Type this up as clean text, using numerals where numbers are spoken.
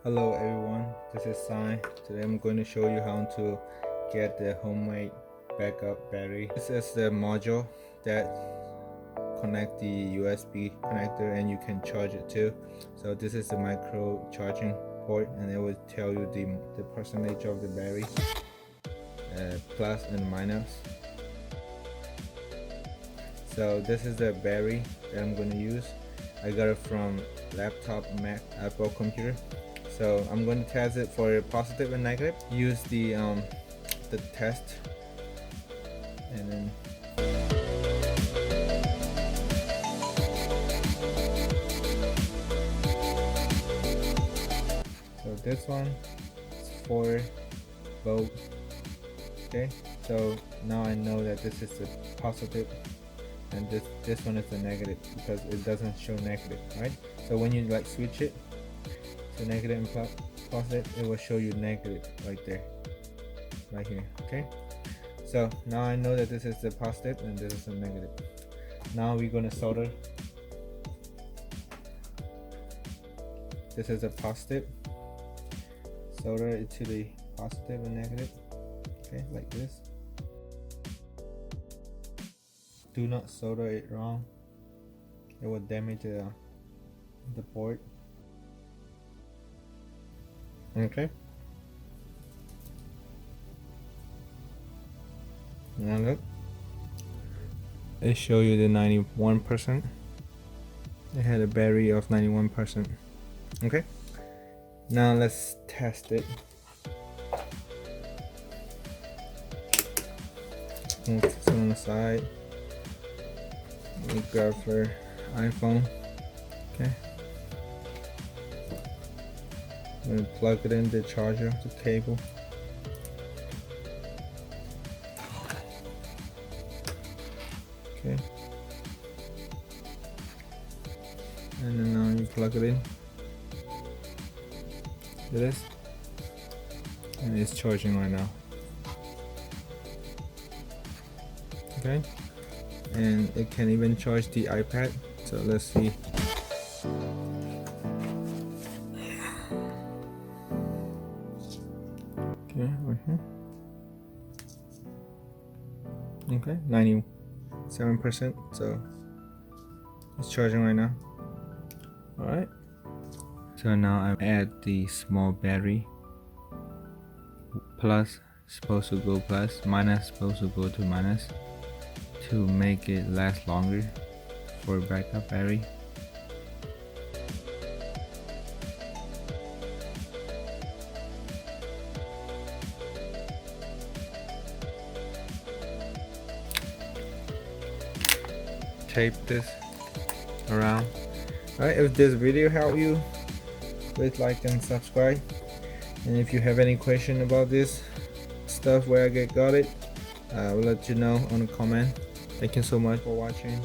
Hello everyone, this is Sai. Today I'm going to show you how to get the homemade backup battery. This is the module that connect the USB connector and you can charge it too. So this is the micro charging port and it will tell you the percentage of the battery, plus and minus. So this is the battery that I'm going to use. I got it from laptop, Mac, Apple computer. So I'm going to test it for positive and negative. Use the test, and then so this one is 4 volt. Okay, so now I know that this is the positive and this one is the negative because it doesn't show negative, right? So when you like switch it to negative and positive, it will show you negative right there, right here. Okay, so now I know that this is the positive and this is the negative. Now we're gonna solder. This is a positive, solder it to the positive and negative. Okay, like this. Do not solder it wrong, it will damage the board. Okay, now look, it show you the 91%. It had a battery of 91%. Okay, now let's test it. Move this on the side. Let me grab her iPhone. Okay, I'm gonna plug it in the charger, the cable. Okay, and then now you plug it in. It is, and it's charging right now. Okay, and it can even charge the iPad. So let's see. Okay, right here. Okay, 97%. So it's charging right now. All right. So now I add the small battery. Plus supposed to go plus, minus supposed to go to minus, to make it last longer for backup battery. Tape this around. Alright, if this video helped you, please like and subscribe. And if you have any question about this stuff where I got it, I will let you know on the comment. Thank you so much for watching.